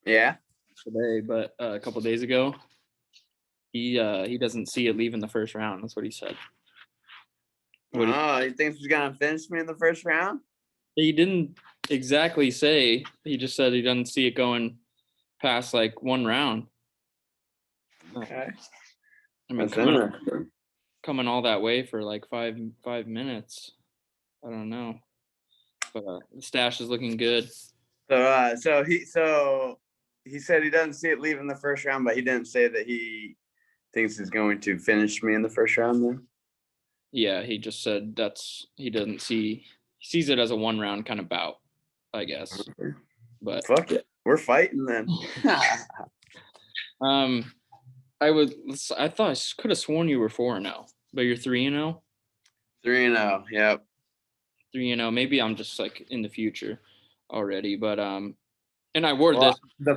Yeah. today, but a couple days ago, he doesn't see it leaving the first round. That's what he said. He thinks he's gonna finish me in the first round? He didn't exactly say. He just said he doesn't see it going past like one round. Okay. I mean, coming all that way for like five minutes. I don't know, but the stash is looking good. So he said he doesn't see it leaving the first round, but he didn't say that he thinks he's going to finish me in the first round then? Yeah, he just said he sees it as a one round kind of bout, I guess. But fuck it, we're fighting then. I thought I could have sworn you were 4-0, but you're 3-0. 3-0, yep. 3-0. Maybe I'm just like in the future already, but and I wore this. The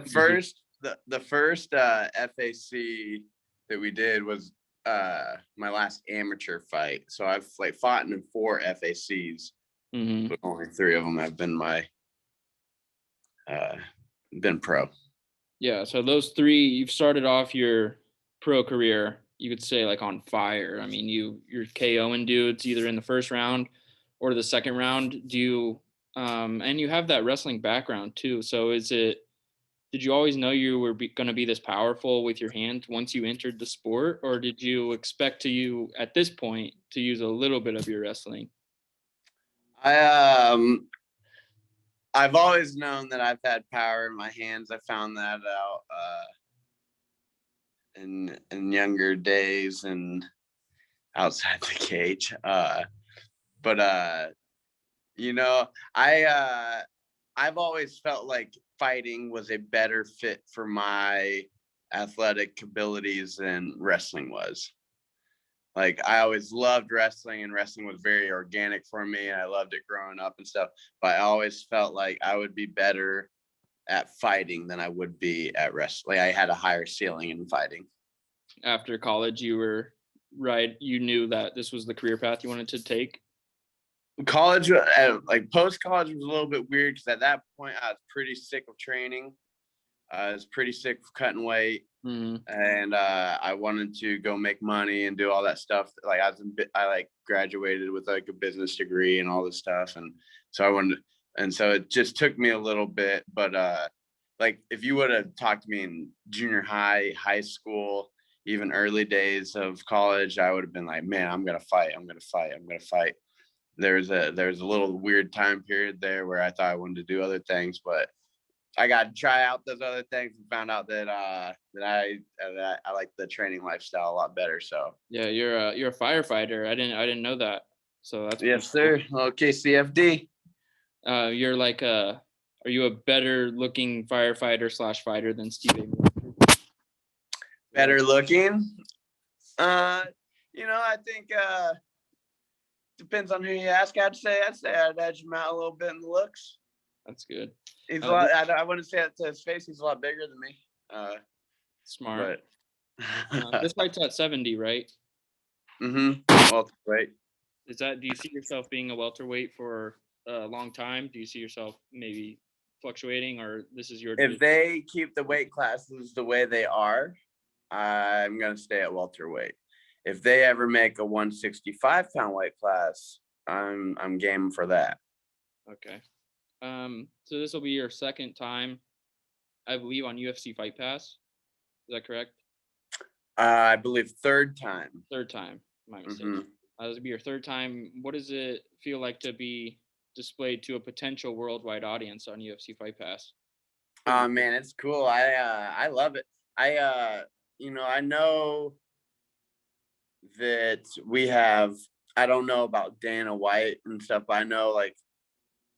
first FAC that we did was my last amateur fight. So I've like fought in 4 FACs, but only 3 of them have been my been pro. Yeah, so those 3, you've started off your pro career, you could say, like on fire. I mean, you're KOing dudes either in the first round or the second round. Do you and you have that wrestling background too. So did you always know you were going to be this powerful with your hand once you entered the sport, or did you expect at this point to use a little bit of your wrestling? I've always known that I've had power in my hands. I found that out in younger days and outside the cage. But you know, I've always felt like fighting was a better fit for my athletic abilities than wrestling was. Like, I always loved wrestling, and wrestling was very organic for me. I loved it growing up and stuff, but I always felt like I would be better at fighting than I would be at wrestling. I had a higher ceiling in fighting. After college, you knew that this was the career path you wanted to take? College, like post-college, was a little bit weird because at that point I was pretty sick of training. I was pretty sick of cutting weight. And I wanted to go make money and do all that stuff. Like, I graduated with like a business degree and all this stuff, and so it just took me a little bit. But like, if you would have talked to me in junior high school, even early days of college, I would have been like, man, I'm gonna fight. There's a little weird time period there where I thought I wanted to do other things, but I got to try out those other things and found out that I like the training lifestyle a lot better. So yeah, you're a firefighter. I didn't know that. So that's yes, sir. Okay, CFD. You're like are you a better looking firefighter / fighter than Steve? Better looking? I think depends on who you ask. I'd say I'd edge him out a little bit in the looks. That's good. He's a lot. I wouldn't say that to his face. He's a lot bigger than me. Smart. But this fight's at 70, right? Welterweight. Do you see yourself being a welterweight for a long time? Do you see yourself maybe fluctuating, or this is your division? If they keep the weight classes the way they are, I'm gonna stay at welterweight. If they ever make a 165-pound weight class, I'm game for that. Okay. So this will be your second time, I believe, on UFC Fight Pass. Is that correct? I believe third time. Third time. My mistake. This will be your third time. What does it feel like to be displayed to a potential worldwide audience on UFC Fight Pass? Oh man, it's cool. I love it. I know that we have. I don't know about Dana White and stuff, but I know like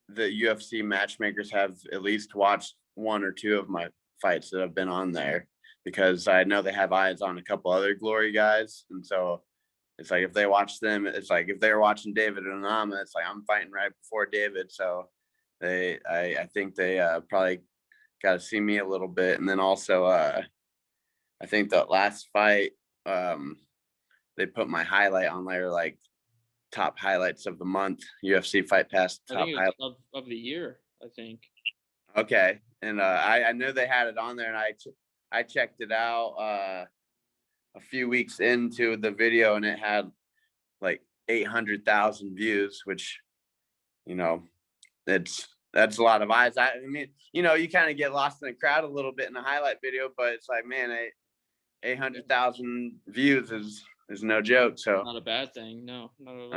the UFC matchmakers have at least watched 1 or 2 of my fights that have been on there, because I know they have eyes on a couple other Glory guys. And so it's like, if they watch them, it's like if they're watching David Onama, it's like I'm fighting right before David. So I think they probably got to see me a little bit. And then also I think the last fight, they put my highlight on there, like top highlights of the month, UFC Fight Pass top highlights of the year, I think. Okay. And I knew they had it on there, and I checked it out a few weeks into the video, and it had like 800,000 views, which, you know, that's a lot of eyes. I mean, you know, you kind of get lost in the crowd a little bit in a highlight video, but it's like, man, 800,000 views is no joke. So Not a bad thing. No, not at all.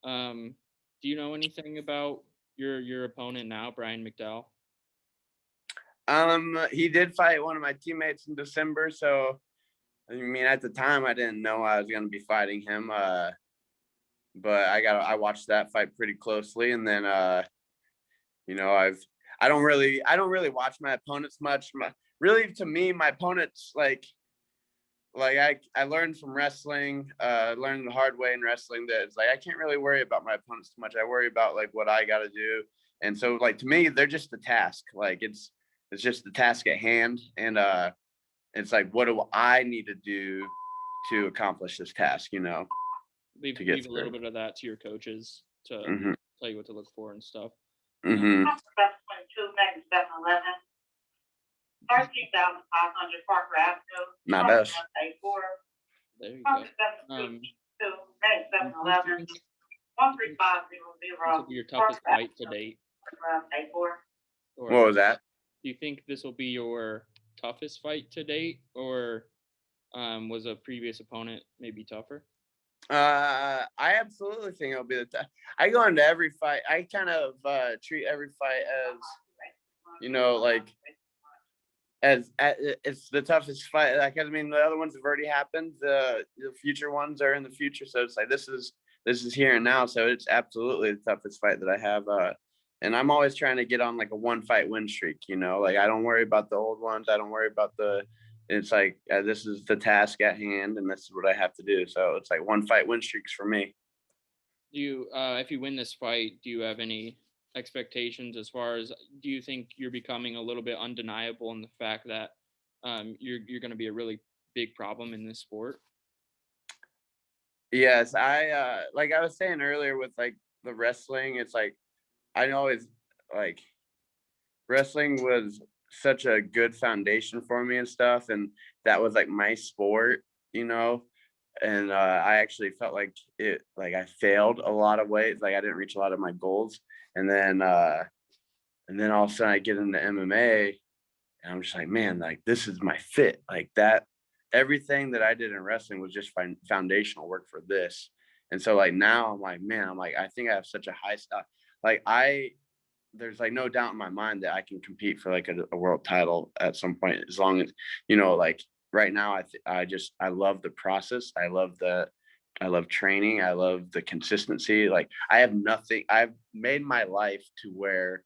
uh-huh. Do you know anything about your opponent now, Bryan McDowell? He did fight one of my teammates in December, so I mean, at the time I didn't know I was going to be fighting him. But I watched that fight pretty closely, and then you know, I don't really watch my opponents much. Really, to me, my opponents I learned from wrestling, learned the hard way in wrestling that it's like I can't really worry about my opponents too much. I worry about like what I got to do, and so like to me, they're just the task. Like it's just the task at hand, and it's like what do I need to do to accomplish this task? You know, Leave to get a little bit of that to your coaches to Mm-hmm. tell you what to look for and stuff. Mm-hmm. 13,500 Parker Avenue. Not us. There you go. This will be your toughest fight to date. Or What was that? do you think this will be your toughest fight to date, or was a previous opponent maybe tougher? I absolutely think it'll be the time. I go into every fight. I kind of treat every fight as, you know, like as it's the toughest fight. Like I mean, the other ones have already happened. The future ones are in the future, so it's like this is here and now. So it's absolutely the toughest fight that I have. And I'm always trying to get on like a 1-fight win streak. You know, like I don't worry about the old ones. I don't worry about the. It's like this is the task at hand, and this is what I have to do. So it's like 1-fight win streaks for me. Do you, if you win this fight, do you have any expectations as far as, do you think you're becoming a little bit undeniable in the fact that you're going to be a really big problem in this sport? Yes, I like I was saying earlier with like the wrestling. It's like I always like wrestling was such a good foundation for me and stuff, and that was like my sport, you know. And I actually felt like I failed a lot of ways, like I didn't reach a lot of my goals, and then all of a sudden I get into MMA, and I'm just like, man, like this is my fit, like that. Everything that I did in wrestling was just foundational work for this, and so like now I'm like, man, I'm like I think I have such a high stock, like there's like no doubt in my mind that I can compete for like a world title at some point, as long as, you know, like right now, I love the process. I love training. I love the consistency. Like I've made my life to where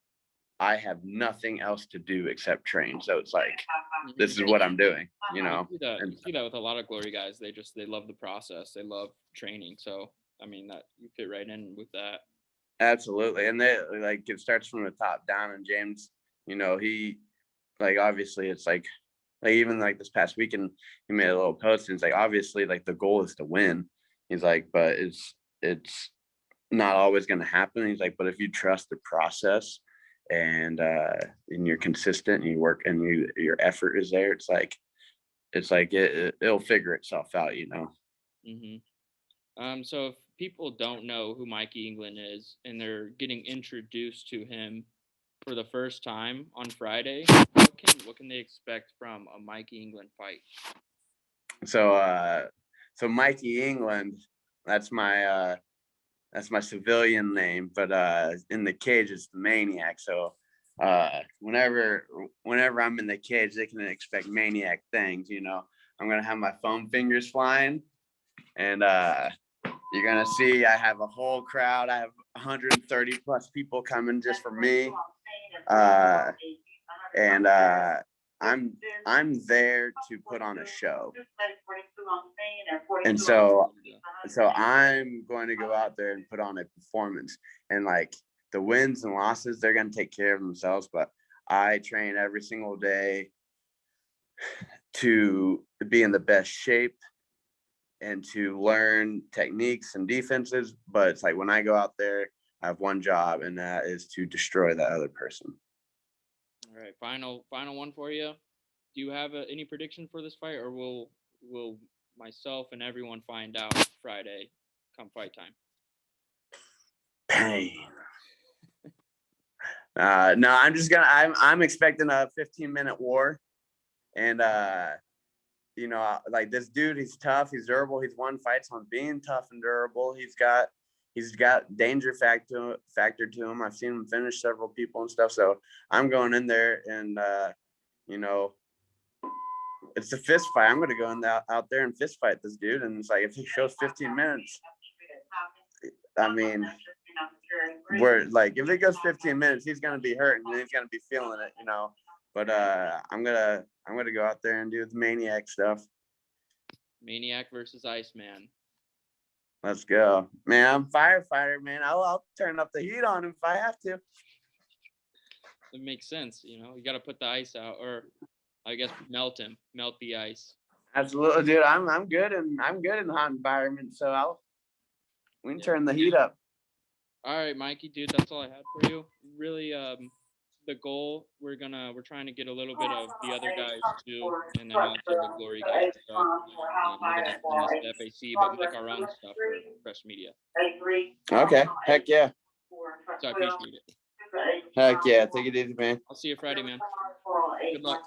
I have nothing else to do except train. So it's like, this is what I'm doing, you know? You see that with a lot of glory guys. They love the process. They love training. So, I mean, that you fit right in with that. Absolutely. And they like, it starts from the top down, and James, you know, he like, obviously it's like even like this past weekend, he made a little post, and it's like, obviously like the goal is to win. He's like, but it's not always going to happen. He's like, but if you trust the process and you're consistent and you work and your effort is there, it's like it'll figure itself out, you know? So if people don't know who Mikey England is and they're getting introduced to him for the first time on Friday, what can they expect from a Mikey England fight? So Mikey England, that's my civilian name, but in the cage it's the Maniac. So whenever I'm in the cage, they can expect maniac things, you know. I'm gonna have my foam fingers flying, and you're gonna see I have a whole crowd. I have 130 plus people coming just for me, and I'm there to put on a show. And so I'm going to go out there and put on a performance, and like the wins and losses, they're going to take care of themselves. But I train every single day to be in the best shape and to learn techniques and defenses. But it's like when I go out there, I have one job, and that is to destroy that other person. All right, final one for you. Do you have any prediction for this fight, or will myself and everyone find out Friday come fight time? Pain. No, I'm expecting a 15-minute war, and like this dude, he's tough, he's durable, he's won fights on being tough and durable. He's got danger factor to him. I've seen him finish several people and stuff. So I'm going in there, and it's a fist fight. I'm going to go out there and fist fight this dude. And it's like, if he shows 15 minutes, I mean, we're like, if it goes 15 minutes, he's going to be hurt and he's going to be feeling it, But I'm gonna go out there and do the maniac stuff. Maniac versus Iceman. Let's go, man. I'm a firefighter, man. I'll turn up the heat on him if I have to. It makes sense, you got to put the ice out, or I guess melt the ice. Absolutely, dude. I'm good in hot environments, so we can turn the heat up. All right, Mikey, dude, that's all I had for you. Really, the goal, we're trying to get a little bit of the other guys too, and then also the Glory guys stuff. We're gonna send this to FAC, but make our own stuff for press media. Okay, heck yeah. So I appreciate it. Heck yeah, take it easy, man. I'll see you Friday, man. Good luck.